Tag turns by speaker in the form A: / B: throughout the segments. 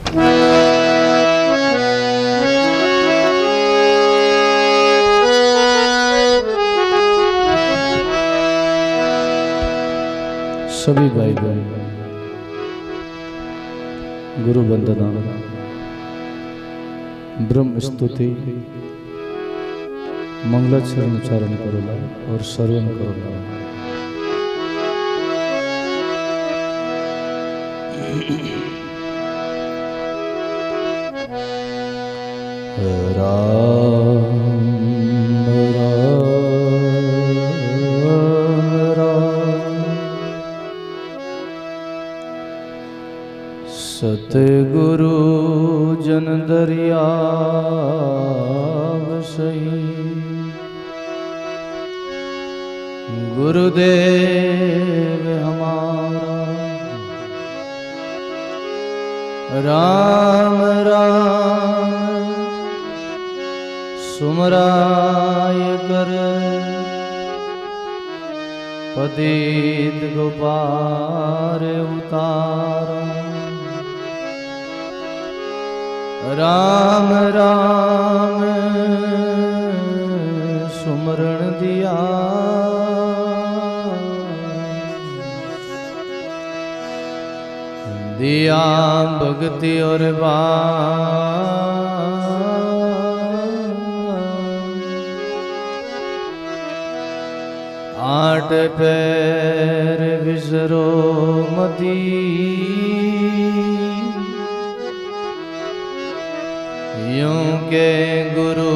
A: सभी भाई बहन गुरु वंदना ब्रह्म स्तुति मंगलाचरण उच्चारण करोला और श्रवण करोला। राम सतगुरु जन दरियाव सही गुरुदेव हमारा। राम राम सुमराय कर पतित गोपार उतारा। राम राम सुमरण दिया दिया भक्ति और आठ पैर विसरो मती यूं के गुरु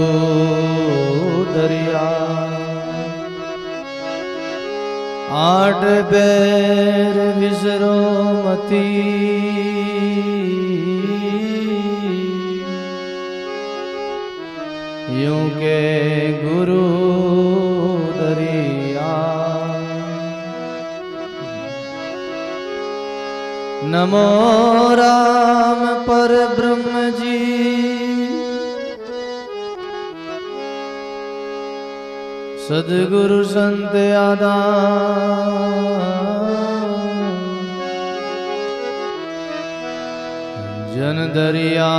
A: दरिया। आठ पैर विसरो मती यूं के गुरु दरिया। नमो राम पर ब्रह्म जी सद्गुरु संत आदा जन दरिया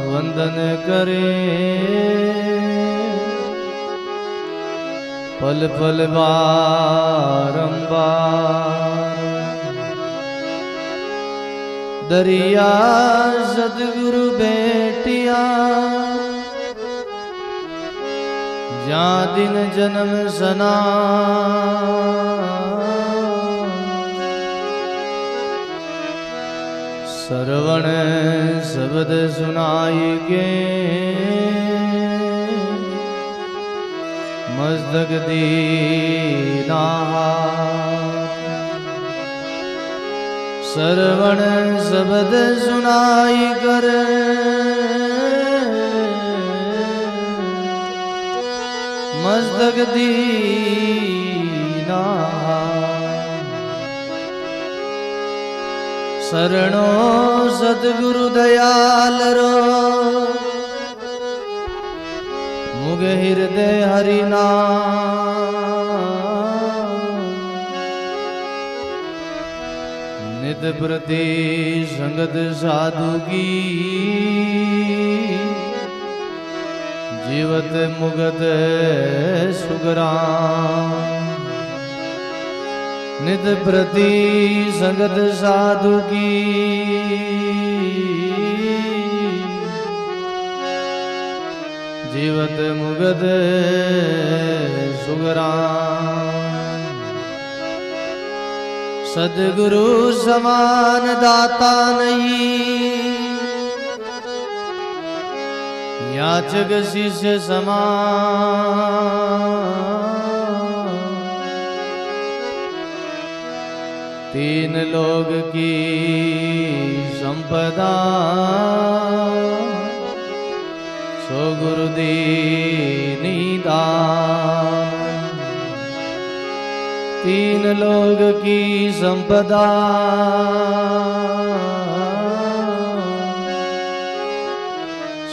A: वंदन करे पल पल बारंबार। दरिया सद्गुरु बेटिया जा दिन जन्म सना श्रवण शब्द सुनाई के मस्तक दीना। श्रवण शब्द सुनाई कर मस्तक दीना। शरणो सद्गुरु दयाल रो मुग हृदय हरिना। नित प्रति संगत साधु की जीवत मुगत सुगराम। नित प्रति संगत साधु की जीवत मुगत सुगराम। सद्गुरु समान दाता नहीं याचक शिष्य समान। तीन लोग की संपदा सो गुरु दीनी दान। तीन लोग की संपदा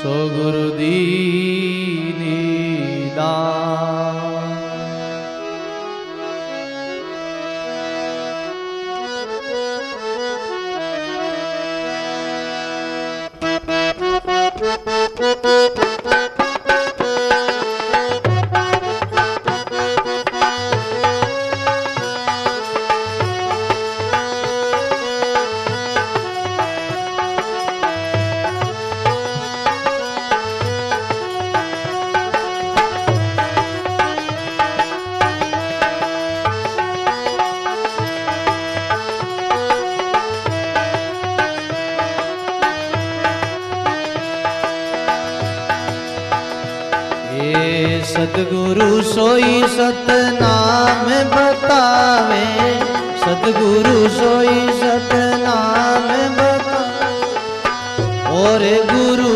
A: सो गुरु दीनी दान। सतगुरु सोई सतनाम बतावे, सतगुरु सोई सतनाम बतावे। और गुरु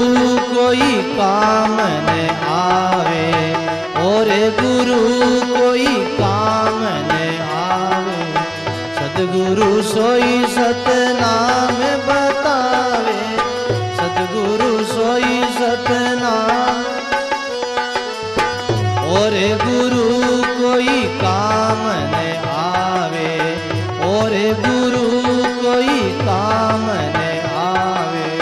A: कोई काम न आवे, और गुरु कोई काम न आवे। सतगुरु सोई सतनाम बतावे, सतगुरु सोई सतनाम। और गुरु कोई काम न आवे, और गुरु कोई काम न आवे।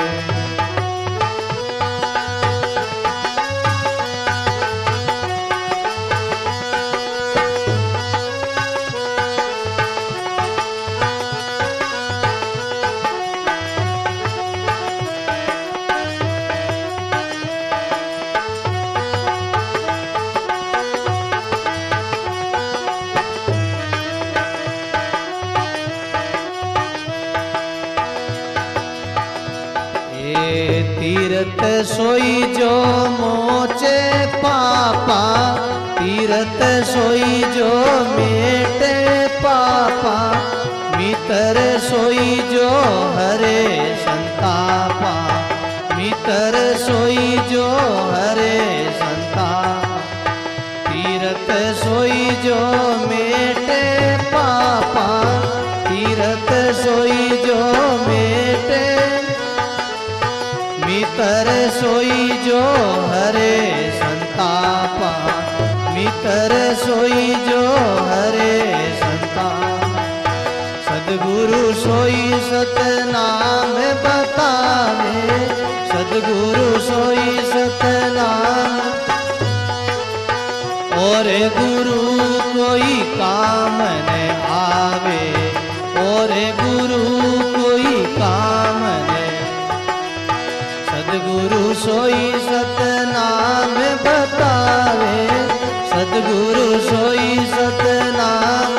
A: तीरथ सोई जो मोचे पापा, तीरथ सोई जो मेटे पापा। मित्र सोई जो हरे संतापा, मित्र सोई जो हरे संतापा। तीरथ सोई जो मेटे पापा, तीरथ सोई जो मेटे। मित्र सोई जो हरे संतापा, मित्र सोई जो हरे संताप। सतगुरु सोई सतनाम बतावे, सतगुरु सोई सतनाम। और गुरु कोई काम न आवे, और गुरु कोई काम न। सतगुरु सोई सतनाम बतावे, सतगुरु सोई सतनाम।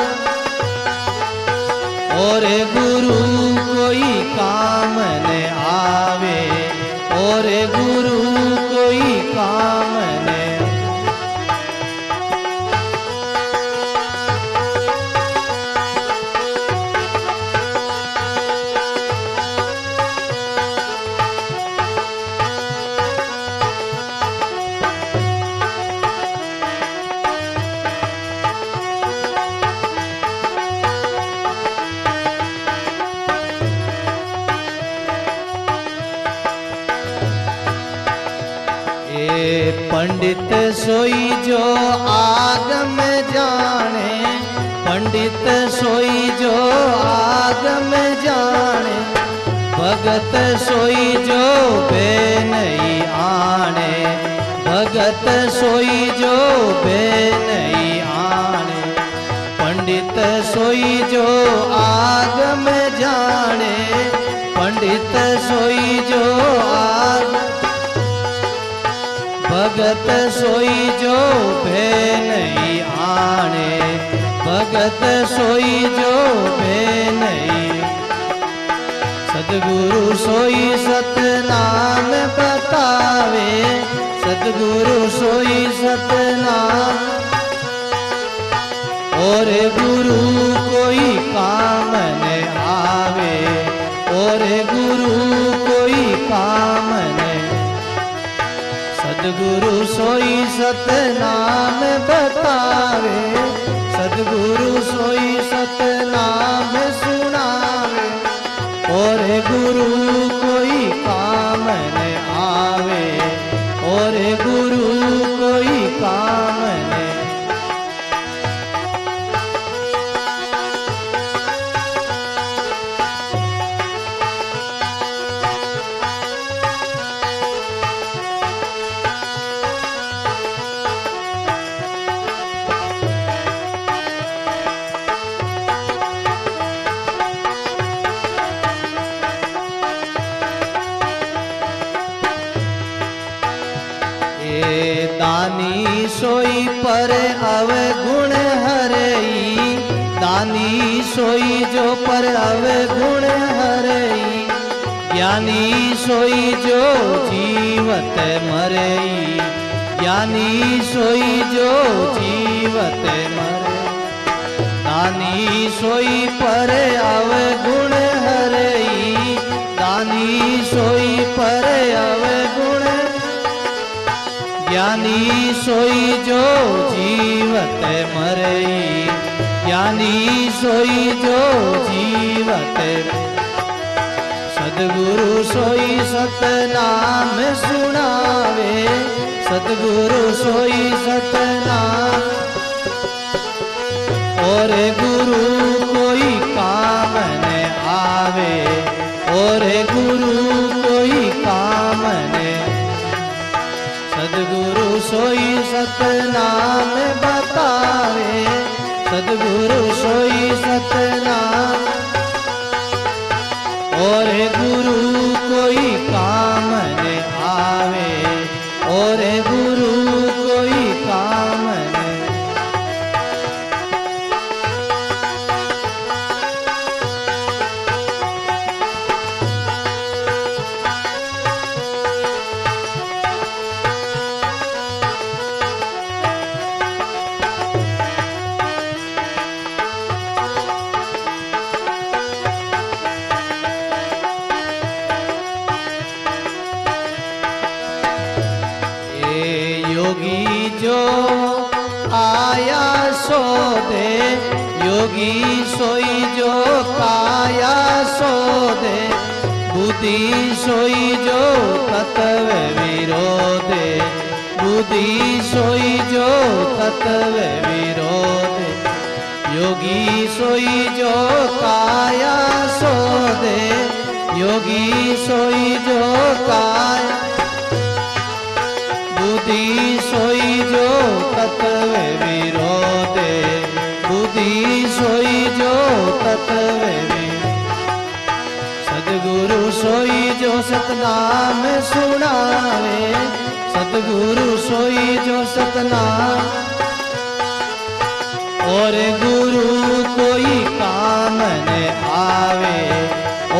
A: और गुरु कोई काम न आवे, और गुरु कोई काम न। पंडित सोई जो आगम जाने, पंडित सोई जो आगम जाने। भगत सोई जो बेनई आने, भगत सोई जो बेनई आने। पंडित सोई जो आगम जाने, पंडित सोई जो आगम। भगत सोई जो बेनई आने, भगत सोई जो बेनई। सतगुरु सोई सतनाम बतावे, सतगुरु सोई सतनाम। और गुरु कोई काम न आवे, और गुरु कोई काम न। सतगुरु सोई सतनाम बतावे, सतगुरु सोई सतनाम सुनावे। और गुरु कोई काम न आवे, और गुरु कोई काम न। दानी सोई पर अवगुण हरई, दानी सोई जो पर अवगुण हरई। ज्ञानी सोई जो जीवत मरई, ज्ञानी सोई जो जीवत मरे, दानी सोई पर अवगुण हरई, दानी सोई पर अवगुण, ज्ञानी सोई जो जीवत मरई, ज्ञानी सोई जो जीवत, सदगुरु सोई सतनाम सुनावे, सतगुरु सोई सतनाम, और गुरु कोई काम न आवे, और गुरु कोई काम न, सदगुरु सोई सतनाम बतावे, सदगुरु सोई सतनाम, और गुरु कोई काम न आवे, और गुरु कोई काम न, योगी जो आया सो दे, योगी सोई जो काया सो दे, बुद्धि सोई जो तत्व विरोधे, बुद्धि सोई जो तत्व विरोधे, योगी सोई जो काया सो दे, योगी सोई जो काया, बुद्धि सोई जो तत्व विरोधे, बुद्धि सोई जो तत्व विरोधे, सदगुरु सोई जो सतनाम सुनावे, सदगुरु सोई जो सतनाम, और गुरु कोई काम न आवे,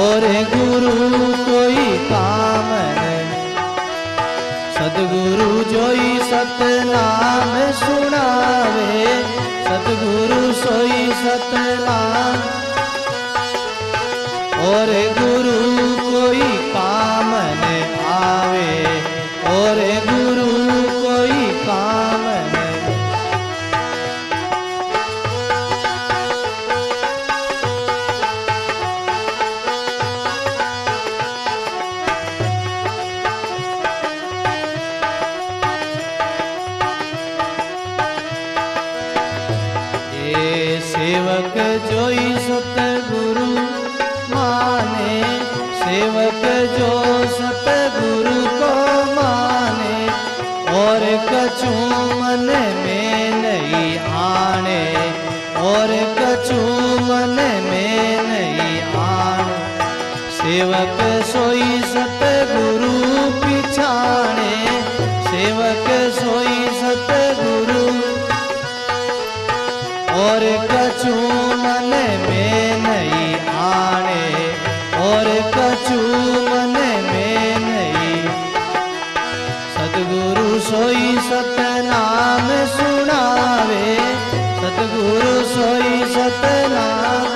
A: और गुरु कोई काम न, सदगुरु जोई सतनाम सुनावे, सदगुरु सोई सतनाम, और गुरु कोई काम न आवे, और गुरु कोई काम न, सेवक जोई सतगुरु माने, सेवक जो सतगुरु को माने, और कछु मन में नहीं आने, और कछु मन में नहीं आने, सेवक सोई सतगुरु पिछाने, सेवक सोई सतगुरु, और कछु मन में नहीं आने, और कछु मन में नहीं, सतगुरु सोई सतनाम सुनावे, सतगुरु सोई सतनाम,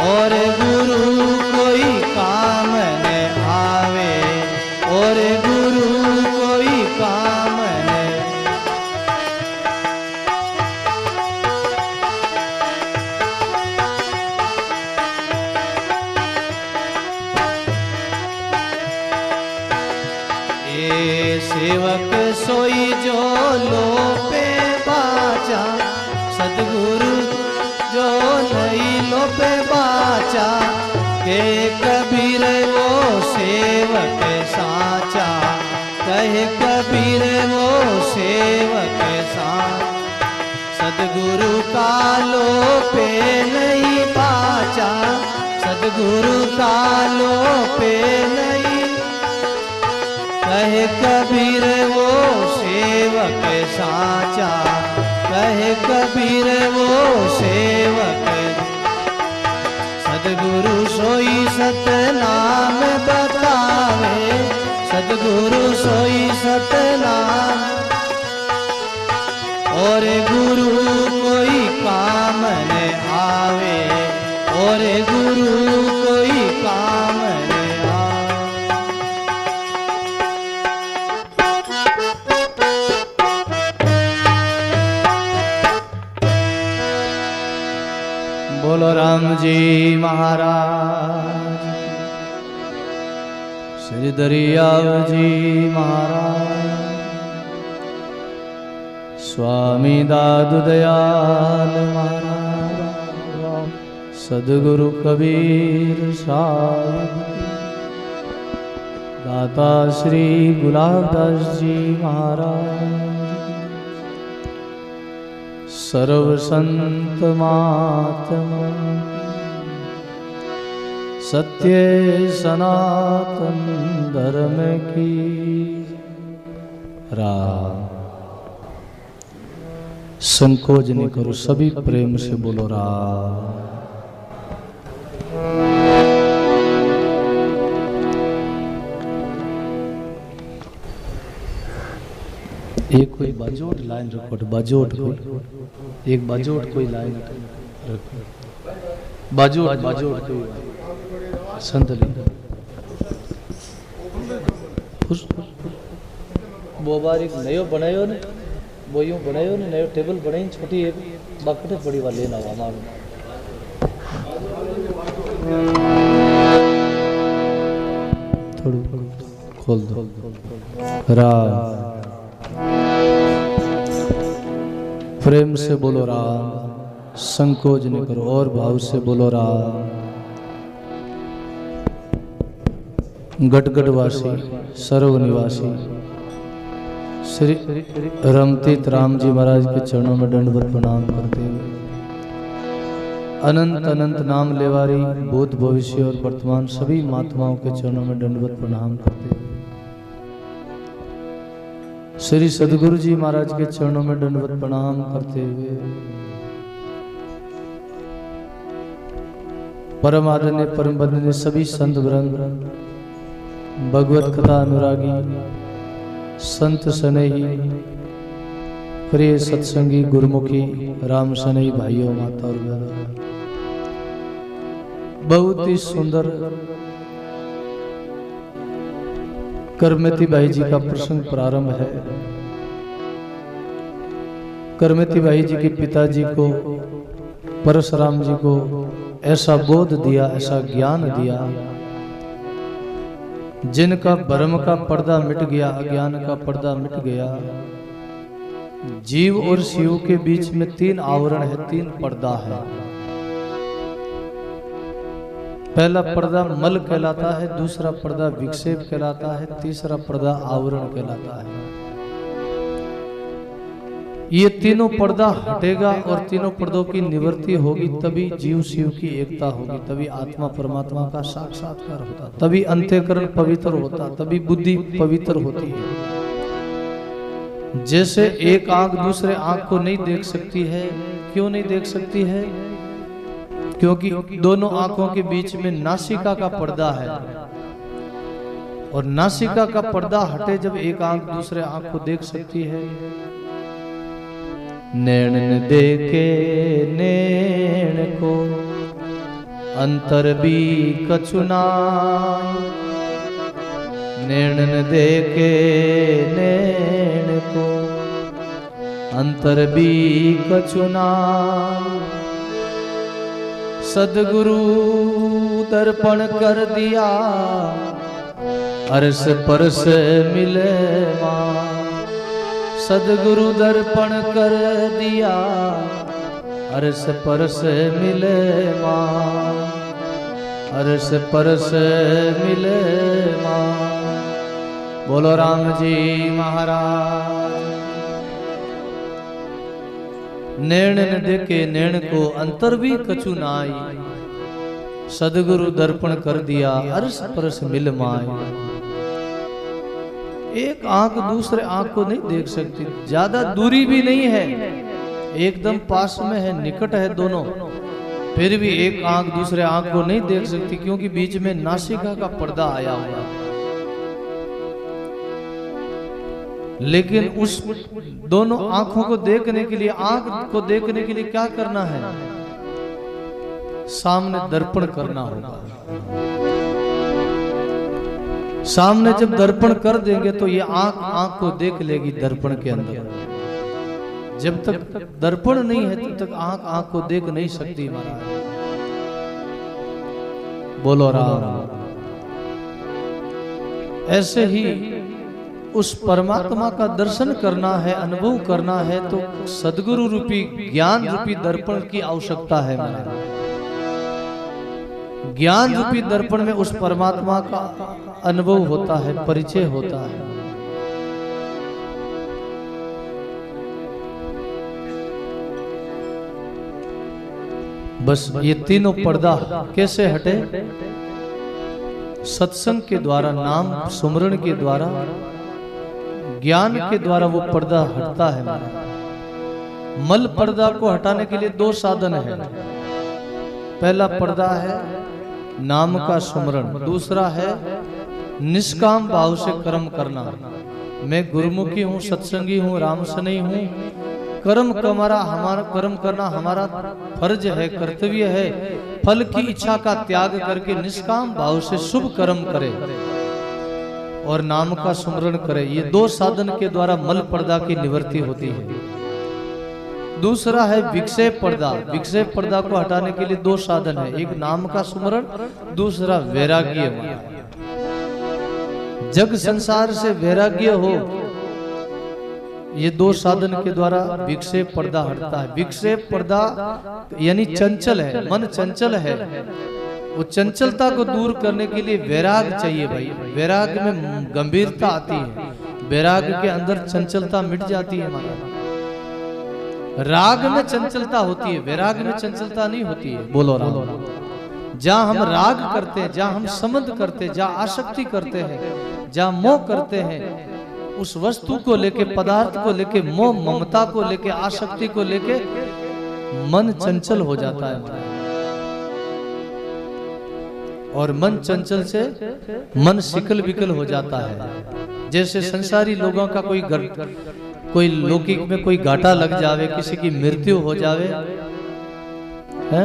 A: और गुरु कोई काम न आवे, और गुरु कोई काम न, सेवक सोई जो लोपे बाचा, सतगुरु जो नहीं लोपे बाचा, के कबीर वो सेवक साचा, कहे कबीर वो सेवक साचा, सतगुरु का लोपे नहीं बाचा, सतगुरु का लोपे नहीं, कहे कबीर वो सेवक साचा, कहे कबीर वो सेवक, सतगुरु सोई सतनाम बतावे, सदगुरु सोई सतनाम। और गुरु कोई काम न आवे, और गुरु कोई काम न आवे। बोलो राम जी महाराज, श्री दरियाव जी महाराज, स्वामी दादू दयाल महाराज, सदगुरु कबीर साहब, दाता श्री गुलाबदास जी महाराज, सर्व संत महात्मा, सत्य सनातन धर्म की राह। संकोच नहीं करो, सभी प्रेम से बोलो राम। एक कोई बाजोट लाइन रखो, बाजोट कोई एक बाजोट कोई लाइन रखो, बाजोट बाजोट कोई संत वो बार एक नयो बनायो ने, वो यूं बनायो ने, नयो टेबल बनाई छोटी एक बकटे बड़ी वाले ना हमारे थोड़ी खोल दो राम। प्रेम से बोलो राम, संकोच नहीं करो, और भाव से बोलो राम। गटगटवासी सर्वनिवासी श्री रमतीत राम जी महाराज के चरणों में दंडवत प्रणाम करते हुए, अनंत अनंत नाम लेवारी भूत भविष्य और वर्तमान सभी महात्माओं के चरणों में दंडवत प्रणाम करते हुए, श्री सदगुरु जी महाराज के चरणों में दंडवत प्रणाम करते हुए, परम आदरणीय परम वंदनीय सभी संत वृंद, भगवत कथा अनुरागी, संत सनेही, प्रिय सत्संगी, गुरुमुखी, राम सनेही भाइयों माता और बहनों, बहुत ही सुंदर करमती भाई जी का प्रसंग प्रारंभ है। करमती भाई जी के पिताजी को, परशुराम जी को ऐसा बोध दिया, ऐसा ज्ञान दिया, जिनका भ्रम का पर्दा मिट गया, अज्ञान का पर्दा मिट गया। जीव और शिव के बीच में तीन आवरण है, तीन पर्दा है। पहला पर्दा मल कहलाता है, दूसरा पर्दा विक्षेप कहलाता है, तीसरा पर्दा आवरण कहलाता है। ये तीनों पर्दा हटेगा और तीनों पर्दों की निवृत्ति होगी, तभी जीव शिव की एकता होगी, तभी आत्मा परमात्मा का साक्षात्कार होता, तभी अंतःकरण पवित्र होता, तभी बुद्धि पवित्र होती है। जैसे एक आंख दूसरे आंख को नहीं देख सकती है, क्यों नहीं देख सकती है? क्योंकि दोनों आंखों के बीच में नासिका का पर्दा है, और नासिका का पर्दा हटे जब एक आंख दूसरे आंख को देख सकती है। नैन देखे नैन को अंतर भी कछुनाय, नैन देखे नैन को अंतर भी कछुनाय। सदगुरु दर्पण कर दिया, अरस परस मिले मां। सदगुरु दर्पण कर दिया, अरस परस मिले मां, अरस परस मिले मां। बोलो राम जी महाराज। नैन न देखे नैन को अंतर भी कछु नाई, सदगुरु दर्पण कर दिया, अरस परस मिल माई। एक आंख दूसरे आंख को नहीं देख सकती, ज्यादा दूरी भी नहीं है, एकदम पास में है, निकट है दोनों, फिर भी एक आंख दूसरे आंख को नहीं देख सकती, क्योंकि बीच में नासिका का पर्दा आया हुआ। लेकिन उस दोनों आंखों को देखने के लिए, आंख को देखने के लिए क्या करना है? सामने दर्पण करना होगा। सामने जब दर्पण कर देंगे तो ये आंख को देख लेगी दर्पण के अंदर। जब तक दर्पण नहीं है तब तक आंख को देख नहीं सकती महाराज। बोलो राम। ऐसे ही उस परमात्मा का दर्शन करना है, अनुभव करना है, तो सदगुरु रूपी ज्ञान रूपी दर्पण की आवश्यकता है महाराज। ज्ञान रूपी दर्पण में उस परमात्मा का अनुभव होता है, परिचय होता है। बस ये तीनों पर्दा कैसे हटे? सत्संग के द्वारा, नाम सुमरण के द्वारा, ज्ञान के द्वारा वो पर्दा हटता है। मल पर्दा को हटाने के लिए दो साधन है। पहला पर्दा है नाम का सुमरण, दूसरा है निष्काम भाव से कर्म करना। मैं गुरुमुखी हूँ, सत्संगी हूँ, राम सनई हूँ। कर्म करना हमारा फर्ज है, कर्तव्य है। फल की इच्छा का त्याग करके निष्काम भाव से शुभ कर्म करे और नाम का सुमरण करे। ये दो साधन के द्वारा मल पर्दा की निवृत्ति होती है। दूसरा है विक्षेप पर्दा। विक्षेप पर्दा को हटाने के लिए दो साधन है, एक नाम का सुमरण, दूसरा वैराग्य। जग संसार से वैराग्य हो, ये दो साधन के द्वारा विक्षेप पर्दा हटता है। विक्षेप पर्दा यानी चंचल है, मन चंचल है। वो चंचलता को दूर करने के लिए वैराग चाहिए भाई। वैराग में गंभीरता आती है, वैराग के अंदर चंचलता मिट जाती है महाराज। राग में चंचलता होती है, वैराग में चंचलता नहीं होती है। बोलो राम। जहाँ हम राग करते हैं, जहाँ हम संबंध करते हैं, जहाँ आसक्ति करते हैं, जहाँ मोह करते हैं, उस वस्तु को लेके, पदार्थ को लेके, मोह ममता को लेके, आसक्ति को लेके मन चंचल हो जाता है। और मन चंचल से मन सिकल बिकल हो जाता है। जैसे संसारी लोगों का कोई लौकिक में कोई घाटा लग जावे, किसी की मृत्यु हो जावे, है?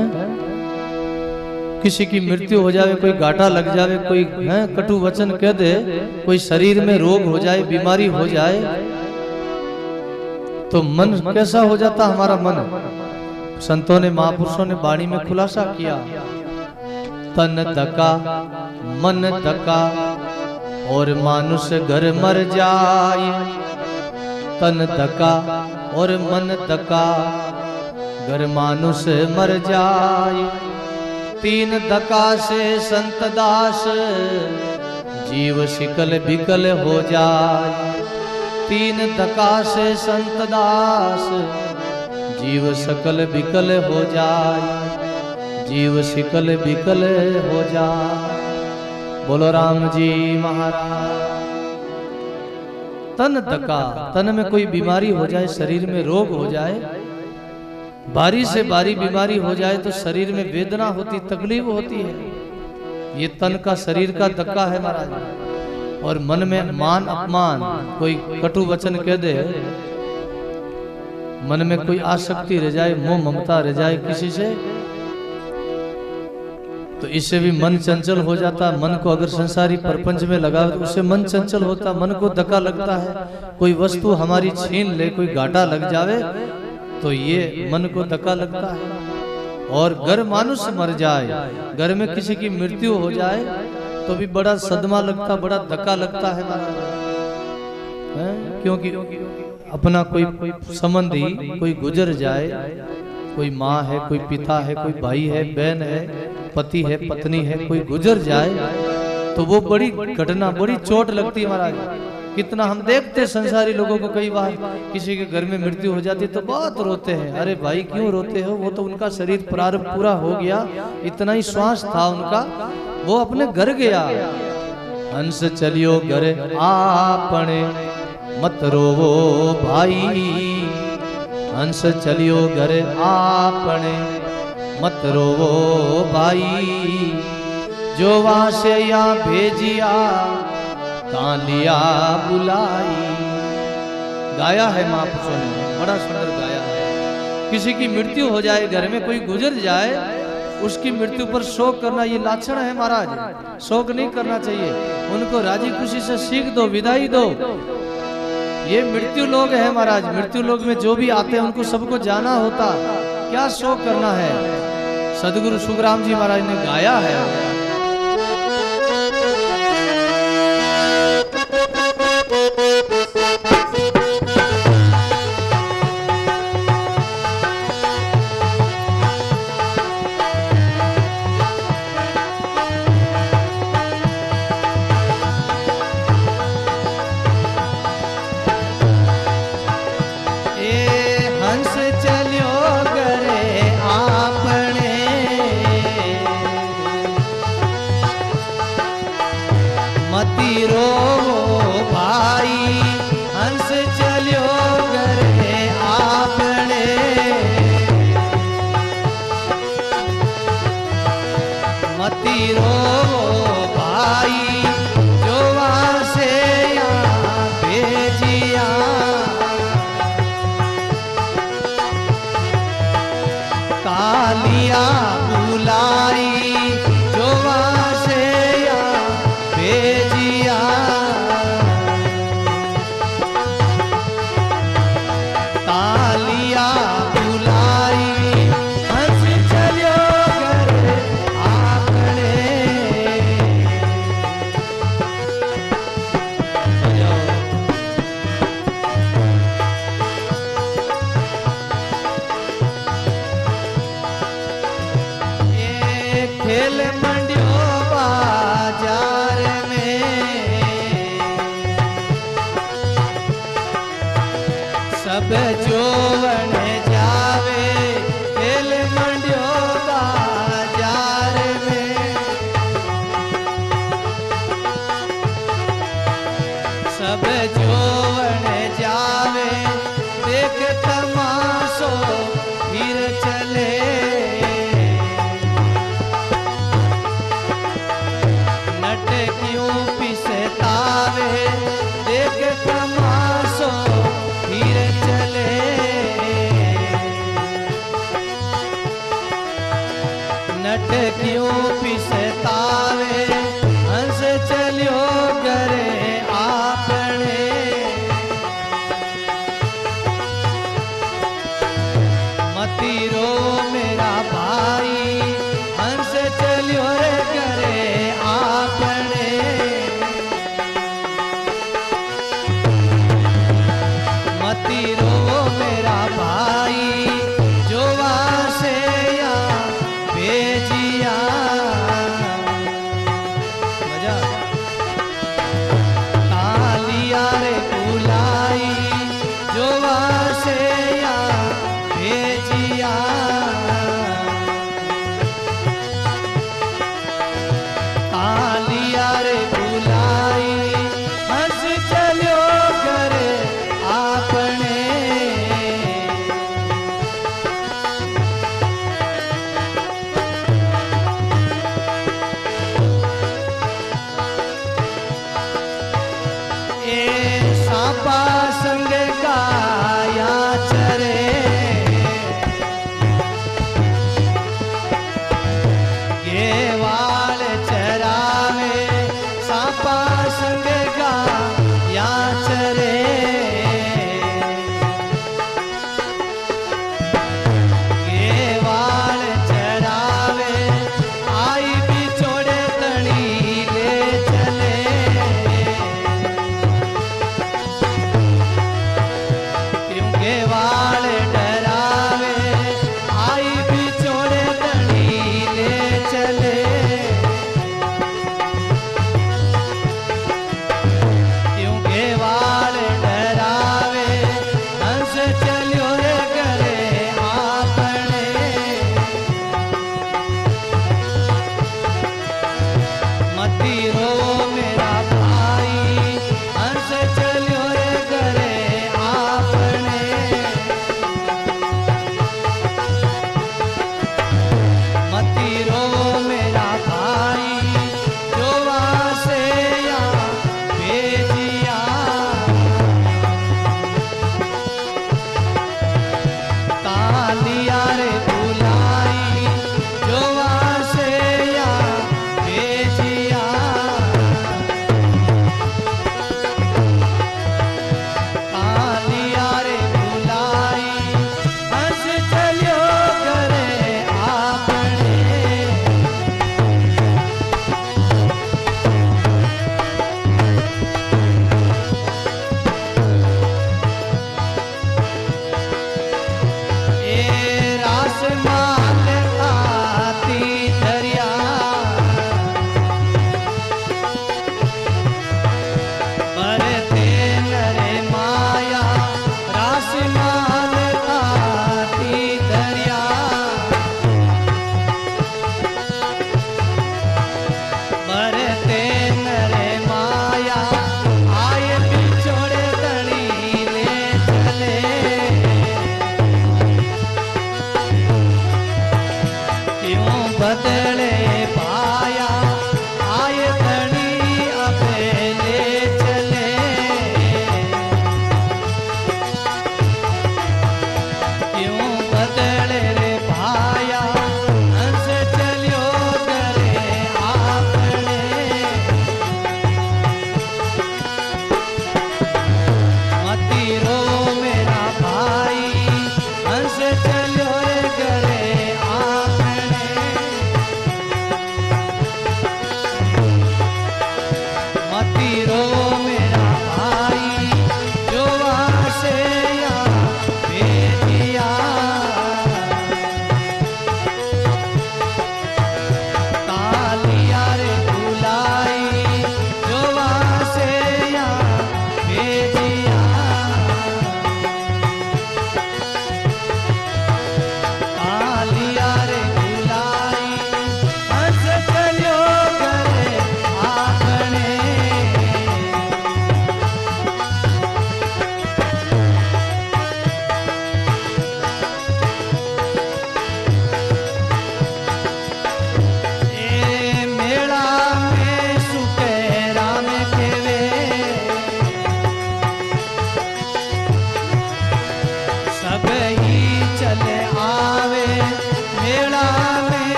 A: किसी की मृत्यु हो जावे, कोई घाटा लग जावे, कोई कटु वचन कह दे, कोई शरीर में रोग हो जाए, बीमारी हो जाए, तो मन कैसा हो जाता हमारा मन? संतों ने, महापुरुषों ने वाणी में खुलासा किया, तन धका मन धका और मानुष घर मर जाए। तन धका और मन धका घर मानुष मर जाए। तीन धका से संत दास जीव शिकल बिकल हो जाए। तीन धका से संत दास जीव सकल बिकल हो जाए। जीव शिकल बिकल हो जाए। बोलो राम जी महाराज। तन धका, तन में कोई बीमारी हो जाए, शरीर में रोग हो जाए, बारी से बारी बीमारी हो जाए तो शरीर में वेदना होती, तकलीफ होती है। ये तन का, शरीर का धक्का है महाराज। और मन में मान अपमान, कोई कटु वचन कह दे, मन में कोई आसक्ति रह जाए, मोह ममता रह जाए किसी से, तो इससे भी मन चंचल हो जाता है। मन को अगर संसारी परपंच में लगा तो उससे मन चंचल होता, मन को धक्का लगता है। कोई वस्तु हमारी छीन ले, कोई घाटा लग जावे तो ये मन को धक्का लगता है। और घर मानुष मर जाए, घर में किसी की मृत्यु हो जाए तो भी बड़ा सदमा लगता, बड़ा धक्का लगता है क्योंकि अपना कोई संबंधी कोई गुजर जाए, कोई माँ है, कोई पिता है, कोई भाई है, बहन है, पति है, पत्नी है, कोई गुजर जाए तो वो बड़ी घटना, बड़ी चोट लगती है महाराज। कितना हम देखते संसारी लोगों को, कई बार किसी के घर में मृत्यु हो जाती है तो बहुत रोते हैं। अरे भाई क्यों रोते हो? वो तो उनका शरीर प्रारंभ पूरा हो गया, इतना ही श्वास था उनका, वो अपने घर गया। हंस चलियो घर आपने मत रोवो भाई। हंस चलियो घर आपने मत रोवो भाई। जो वहां से या भेजिया तालिया बुलाई। गाया है महापुरुषों ने, बड़ा सुंदर गाया है। किसी की मृत्यु हो जाए, घर में कोई गुजर जाए, उसकी मृत्यु पर शोक करना ये लाछन है महाराज। शोक नहीं करना चाहिए, उनको राजी खुशी से सीख दो, विदाई दो। ये मृत्यु लोग है महाराज, मृत्यु लोग में जो भी आते हैं उनको सबको जाना होता, क्या शोक करना है। सदगुरु सुखराम जी महाराज ने गाया है।
B: पिसतावे हंस चलियो करे आपने।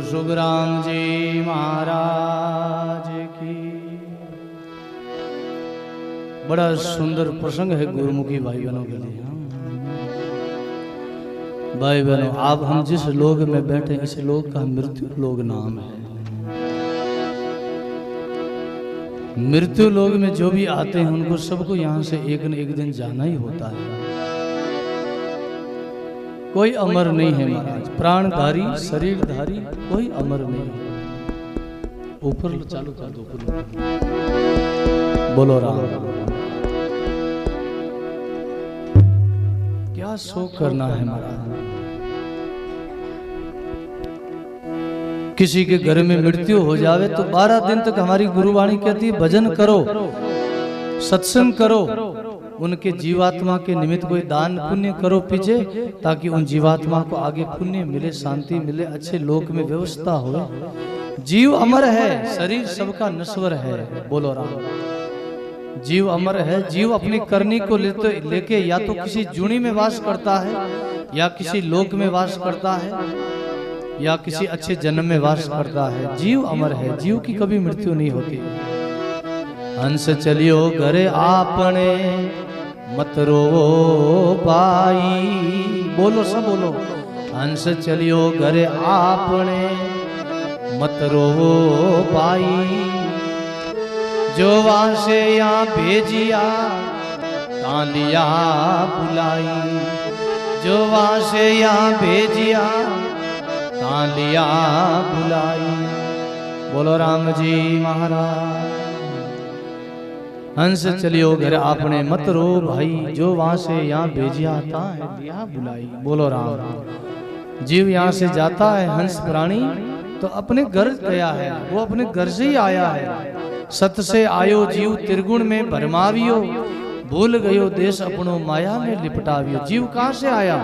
A: सुखराम जी महाराज की। बड़ा सुंदर प्रसंग है गुरुमुखी भाई बहनों के लिए। भाई बहनों, आप हम जिस लोक में बैठे इस लोक का मृत्यु लोक नाम है। मृत्यु लोक में जो भी आते हैं उनको सबको यहाँ से एक न एक दिन जाना ही होता है। कोई अमर नहीं है महाराज, प्राणधारी शरीरधारी कोई अमर नहीं है। ऊपर चालू कर दो, बोलो राम। क्या शोक करना है महाराज। किसी के घर में मृत्यु हो जावे तो 12 दिन तक हमारी गुरुवाणी कहती है भजन करो, सत्संग करो, उनके जीवात्मा के निमित्त कोई दान पुण्य करो पीछे, ताकि उन जीवात्मा को आगे पुण्य मिले, शांति मिले, अच्छे लोक में व्यवस्था हो। जीव अमर है, शरीर सबका नश्वर है। बोलो राम। जीव अमर है। जीव अपनी करनी को लेके या तो किसी जूनी में वास करता है, या किसी लोक में वास करता है, या किसी अच्छे जन्म में वास करता है। जीव अमर है, जीव की कभी मृत्यु नहीं होती। हंस चलियो घरे आपने मत रोवो पाई। बोलो सब बोलो। हंस चलियो घरे आपने मत रोवो पाई। जो वासे यहाँ भेजिया तालिया बुलाई। जो वासे यहाँ भेजिया तालिया बुलाई। बोलो राम जी महाराज। हंस चलियो घर आपने मत रो भाई। जो वहां से यहाँ भेजिया आता है दिया बुलाई। बोलो राम। जीव यहाँ से जाता है हंस प्राणी तो अपने घर गया है, वो अपने घर से ही आया है। सत से आयो जीव त्रिगुण में भरमावियो। भूल गयो देश अपनो माया में लिपटावियो। जीव कहाँ से आया?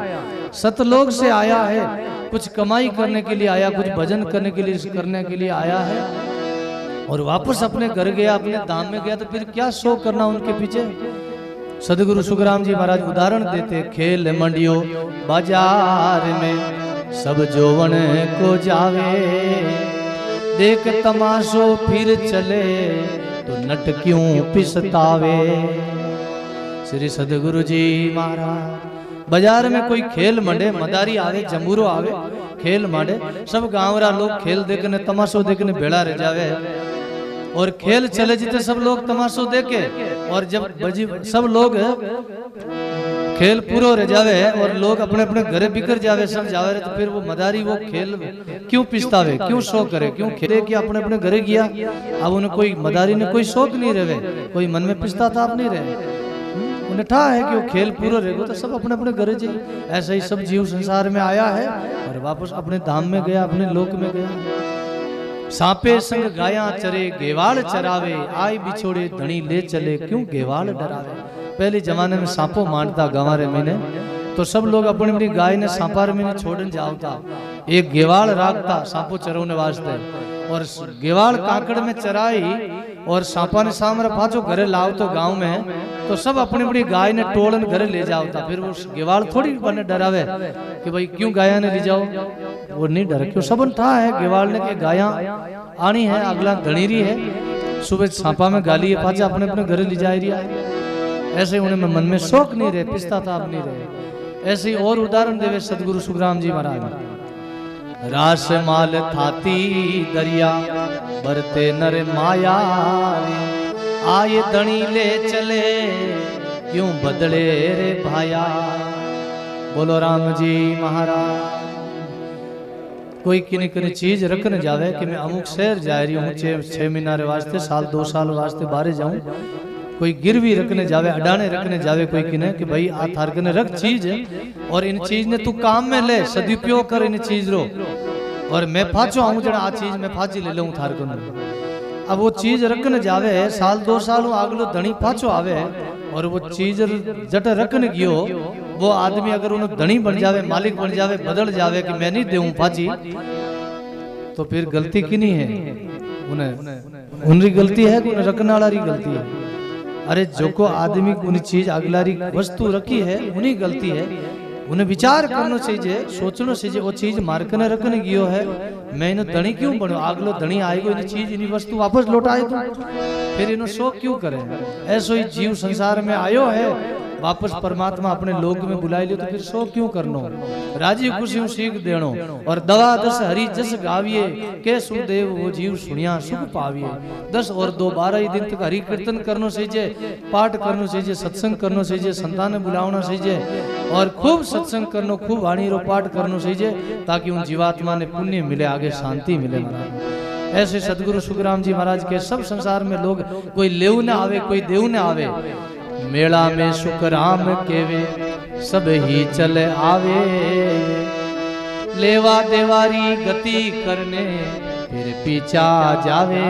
A: सतलोक से आया है। कुछ कमाई करने के लिए आया, कुछ भजन करने के लिए आया है, और वापस अपने घर गया, अपने धाम में गया। तो फिर क्या शोक करना उनके पीछे। सदगुरु सुखराम जी महाराज उदाहरण देते, खेल मंडियो बाजार में सब जोवन को जावे, देख तमाशो फिर चले तो नट क्यों पिसतावे। श्री सदगुरु जी महाराज बाजार में कोई खेल मंडे, मदारी आवे, जंबूरो आवे, खेल मांडे, सब गांवरा लोग खेल देखने तमाशो देखने भेड़ा रह जावे, और खेल चले जीते सब लोग तमाशो देखे, और जब सब लोग खेल पूरा रह जावे और लोग अपने अपने घरे बिखर जावे, सब जावे, तो फिर वो मदारी वो खेल क्यों पिछतावे, क्यों शौक करे, क्यों खेले कि अपने अपने घरे गया। अब उन्हें कोई मदारी ने कोई शौक नहीं रहे, कोई मन में पिछता था आप नहीं रहे, उन्हें ठा है कि वो खेल पूरा रहेगा तो सब अपने अपने घरे जाए। ऐसा ही सब जीव संसार में आया है और वापस अपने धाम में गया, अपने लोक में गया। सांपे संग गाया चरे गेवाल चरावे, आय बिछोड़े धनी ले चले क्यों गेवाल डरावे। पहले जमाने में सांपो मारता गंवारे महीने तो सब लोग अपनी अपनी गाय ने सांपार में छोड़न जावता, एक गेवाल राखता सांपो चरवने वास्ते, और गेवाल काकड़ में चराई और सांपा ने सामने पाछो घरे लाव तो गांव में तो सब अपनी अपनी गाय ने टोलन घरे ले जावता। फिर वो गेवाल थोड़ी बने डरावे कि भाई क्यों गाया ने ले जाओ, वो नहीं डरे, क्यों सबन था है गेवाल ने कि गाया आनी है, अगला धनीरी है, सुबह सांपा में गाली है, पाछा अपने अपने घरे ले जा रही है। ऐसे उन्हें मन में शौक नहीं रहे, पिस्ता था अब नहीं रहे। ऐसे ही और उदाहरण देवे सदगुरु सुखराम जी महाराज। रास माल थाती दरिया बरते नर माया, आए धनी ले चले क्यों बदले रे भाया। बोलो राम जी महाराज। कोई किन्नी किन्नी चीज रखने जावे कि मैं अमुक शहर जा रही हूँ 6 महीना वास्ते, साल 2 साल वास्ते बाहर जाऊं, कोई गिरवी रखने जावे, अडाने रखने जावे कोई किने कि भाई आ थार कने रख चीज और इन चीज ने तू काम में ले, सदुपयोग कर इन चीज रो, और मैं फाचो आऊं जड़ा आ चीज मैं फाची ले लूं थार कने। अब वो चीज रखने जावे, साल 2 साल आगलो धनी पाछो आवे और वो चीज जट रखने गयो, वो आदमी अगर उन्हें धनी बन जावे, मालिक बन जावे, बदल जावे कि मैं नहीं देऊं पाची, तो फिर गलती किनी है? उनकी गलती है कि उन्हें रखने वाला री गलती है? अरे जो को आदमी उन चीज अगलारी वस्तु रखी है उन्हीं गलती है, उन्हें विचार करना चाहिए, सोचना चाहिए वो चीज मार्कने रखने गियो है, मैं इन्हें धनी क्यों बनू, आगलो धनी आएगो इन चीज इन वस्तु वापस लौटाए तो फिर इन्हें शौक क्यों करे। ऐसो ही जीव संसार में आयो है, वापस परमात्मा अपने लोक में बुलाई लियो तो फिर शौक क्यों करनो, राजी खुशी सीख देनो। और दवा 10 हरि जस गाविए के सुदेव वो जीव सुनिया सुख पाविए। 10 और 2 12 दिन तक हरि कीर्तन करनो चाहिए, पाठ करनो चाहिए, सत्संग करनो चाहिए, संतान बुलावना चाहिए और खूब सत्संग करनो, खूब वाणी रो पाठ करनो चाहिए ताकि उन जीवात्मा ने पुण्य मिले, आगे शांति मिले। ऐसे सदगुरु सुखराम जी महाराज के सब संसार में लोग कोई लेव न आवे, कोई देव न आवे, मेला में सुखराम केवे सब ही चले आवे, लेवा देवारी गति करने फिर पीछा जावे।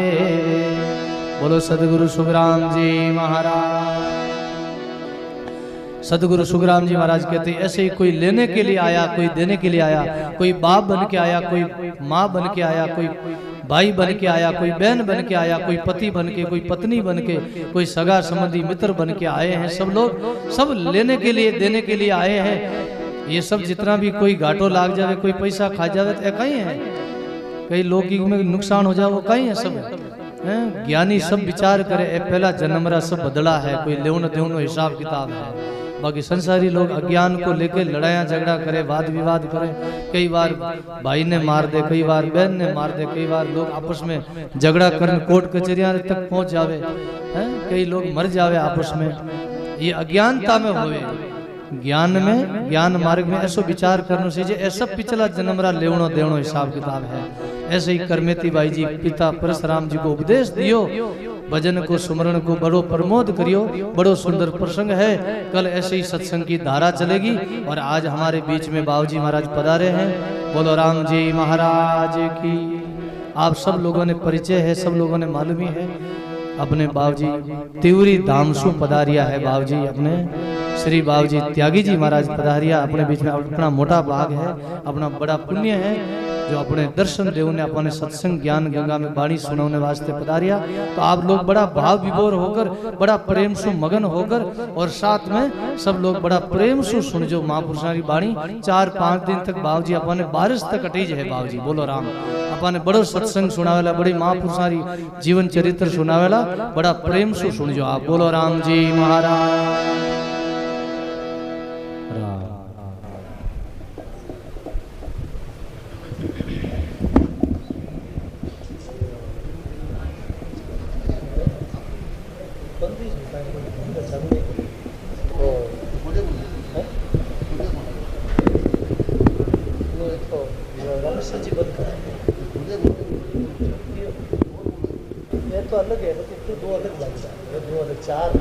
A: बोलो सदगुरु सुखराम जी महाराज। सदगुरु सुखराम जी महाराज कहते ऐसे ही कोई लेने के लिए आया, कोई देने के लिए आया, कोई बाप बन के आया, कोई माँ बन के आया, कोई भाई बन के आया, कोई बहन बन के आया, कोई पति बन के, कोई पत्नी बन के, कोई सगा संबंधी मित्र बन के आए हैं। सब लोग सब लेने के लिए देने के लिए आए हैं। ये सब जितना भी कोई घाटो लाग जावे, कोई पैसा खा जावे तो कहीं है, कई लोग में नुकसान हो जाए वो कहीं है। सब ज्ञानी सब विचार करे पहला जन्मरा सब बदला है, कोई लेवन देवन हिसाब किताब है। बाकी संसारी लोग अज्ञान को लेकर लड़ाइयाँ झगड़ा करे, वाद विवाद करे, कई बार भाई ने मार दे, कई बार बहन ने मार दे, कई बार लोग आपस में झगड़ा करने कोर्ट कचहरियां तक पहुंच जावे हैं, कई लोग मर जावे आपस में। ये अज्ञानता में हुए। ज्ञान में, ज्ञान मार्ग में ऐसो विचार करना चाहिए, ऐसा पिछला जन्मरा लेवनो देवनो हिसाब किताब है। ऐसे ही करमेती भाई जी पिता परशुराम जी को उपदेश दियो, भजन को सुमरण को बड़ो प्रमोद करियो। बड़ो सुंदर प्रसंग है, कल ऐसे ही सत्संग की धारा चलेगी। और आज हमारे बीच में बाबूजी महाराज पधारे हैं। बोलो राम जी महाराज की। आप सब लोगों ने परिचय है, सब लोगों ने मालूम ही है। अपने बाबूजी तिवरी धामसु पधारिया है, बाबूजी अपने श्री बाबूजी त्यागी जी महाराज पधारिया अपने बीच में। अपना मोटा भाग है, अपना बड़ा पुण्य है जो अपने दर्शन देव ने अपने सत्संग ज्ञान गंगा में बाणी सुनाने वास्ते पधारिया। तो आप लोग बड़ा भाव विभोर होकर, बड़ा प्रेम से मगन होकर और साथ में सब लोग बड़ा प्रेम से सुन जो महापुरुषों की बाणी। 4-5 दिन तक बाबू जी अपने बारिश तक अटीज है बाबू जी, बोलो राम। अपने बड़ो सत्संग सुनावेला, बड़ी महापुरुषों की जीवन चरित्र सुनावेला, बड़ा प्रेम से सुन जो आप, बोलो राम जी महाराज।
B: तो अलग है, तो 2 अलग लग जाए, 2 अलग 4